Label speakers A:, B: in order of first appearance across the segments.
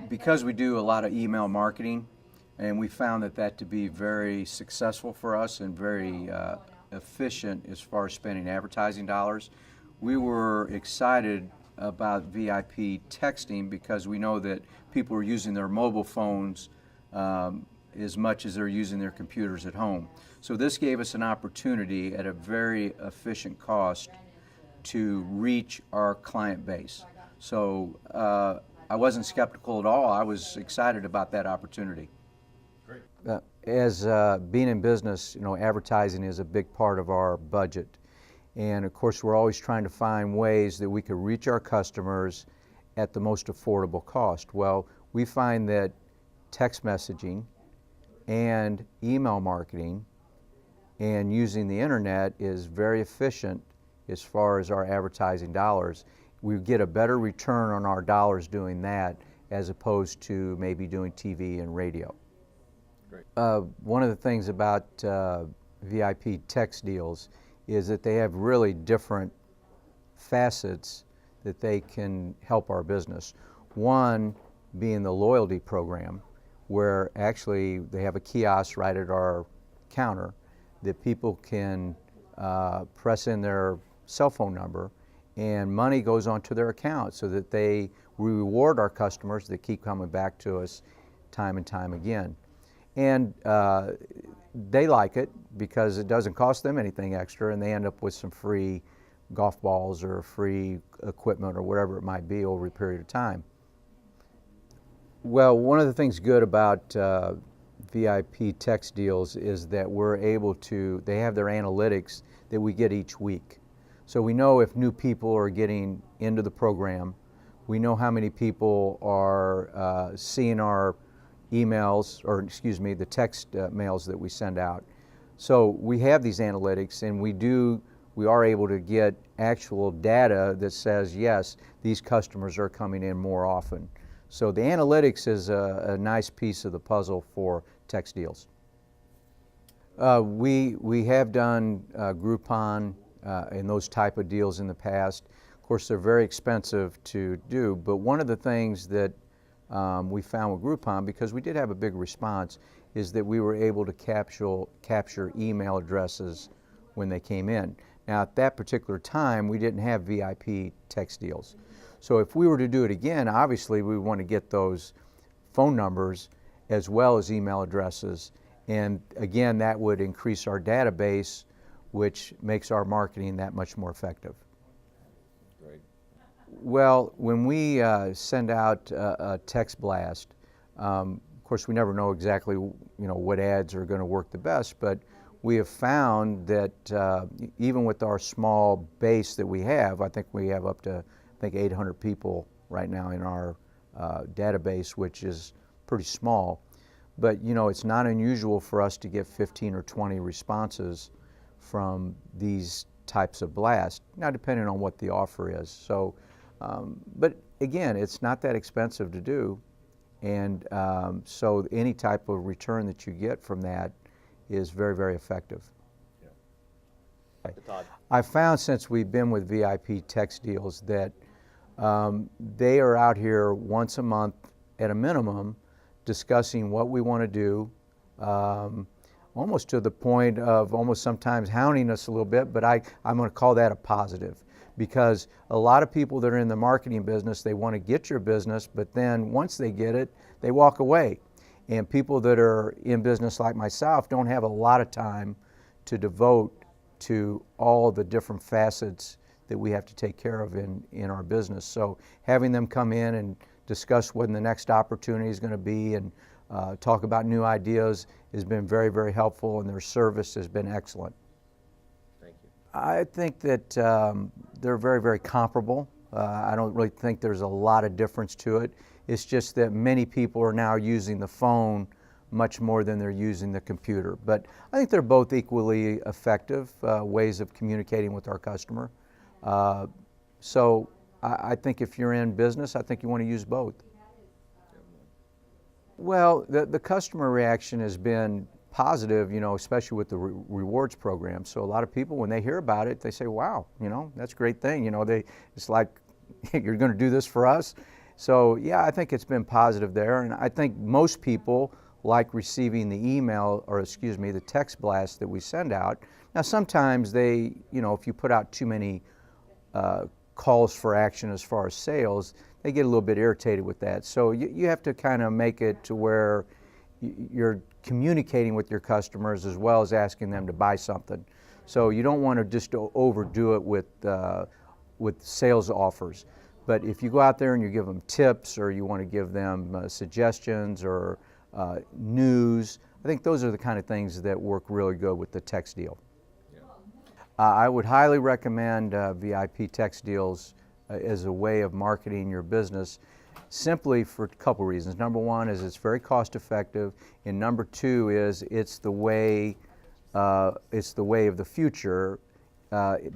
A: because we do a lot of email marketing, and we found that to be very successful for us and very efficient as far as spending advertising dollars. We were excited about VIP texting because we know that people are using their mobile phones as much as they're using their computers at home. So this gave us an opportunity at a very efficient cost to reach our client base. So I wasn't skeptical at all. I was excited about that opportunity.
B: Great.
C: As being in business, advertising is a big part of our budget. And of course, we're always trying to find ways that we could reach our customers at the most affordable cost. Well, we find that text messaging and email marketing and using the internet is very efficient as far as our advertising dollars. We get a better return on our dollars doing that as opposed to maybe doing TV and radio.
B: Great.
C: One of the things about VIP text deals is that they have really different facets that they can help our business. One being the loyalty program, where actually they have a kiosk right at our counter that people can press in their cell phone number and money goes onto their account so that we reward our customers that keep coming back to us time and time again. And they like it because it doesn't cost them anything extra, and they end up with some free golf balls or free equipment or whatever it might be over a period of time. Well, one of the things good about VIP text deals is that they have their analytics that we get each week. So we know if new people are getting into the program, we know how many people are seeing our emails, or excuse me, the text mails that we send out. So we have these analytics, and we are able to get actual data that says, yes, these customers are coming in more often. So the analytics is a nice piece of the puzzle for text deals. We have done Groupon and those type of deals in the past. Of course, they're very expensive to do, but one of the things that we found with Groupon, because we did have a big response, is that we were able to capture email addresses when they came in. Now, at that particular time, we didn't have VIP text deals. So if we were to do it again, obviously we want to get those phone numbers as well as email addresses. And again, that would increase our database, which makes our marketing that much more effective.
B: Great.
C: Well, when we send out a text blast, of course we never know exactly what ads are going to work the best, but we have found that even with our small base that we have, I think we have up to 800 people right now in our database, which is pretty small. But it's not unusual for us to get 15 or 20 responses from these types of blasts, now depending on what the offer is. So, but again, it's not that expensive to do, and so any type of return that you get from that is very, very effective.
B: Yeah. Todd.
C: I found since we've been with VIP text deals that they are out here once a month at a minimum discussing what we want to do, almost to the point of almost sometimes hounding us a little bit, but I'm going to call that a positive, because a lot of people that are in the marketing business, they want to get your business, but then once they get it, they walk away. And people that are in business like myself don't have a lot of time to devote to all the different facets that we have to take care of in our business. So having them come in and discuss when the next opportunity is going to be and talk about new ideas has been very, very helpful, and their service has been excellent.
B: Thank you.
C: I think that they're very, very comparable. I don't really think there's a lot of difference to it. It's just that many people are now using the phone much more than they're using the computer. But I think they're both equally effective ways of communicating with our customer. So I think if you're in business, I think you want to use both. Well, the customer reaction has been positive, especially with the rewards program. So a lot of people, when they hear about it, they say, wow, that's a great thing. It's like, you're going to do this for us? So yeah, I think it's been positive there, and I think most people like receiving the email, or excuse me, the text blast that we send out. Now sometimes they, if you put out too many calls for action as far as sales, they get a little bit irritated with that. So you have to kind of make it to where you're communicating with your customers as well as asking them to buy something. So you don't want to just overdo it with sales offers. But if you go out there and you give them tips, or you want to give them suggestions or news, I think those are the kind of things that work really good with the text deal. I would highly recommend VIP text deals as a way of marketing your business, simply for a couple reasons. Number one is it's very cost effective, and number two is it's the way of the future.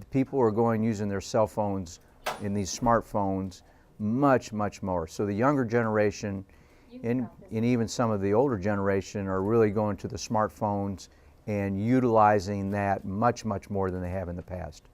C: People are going using their cell phones in these smartphones much more. So the younger generation and even some of the older generation are really going to the smartphones and utilizing that much more than they have in the past.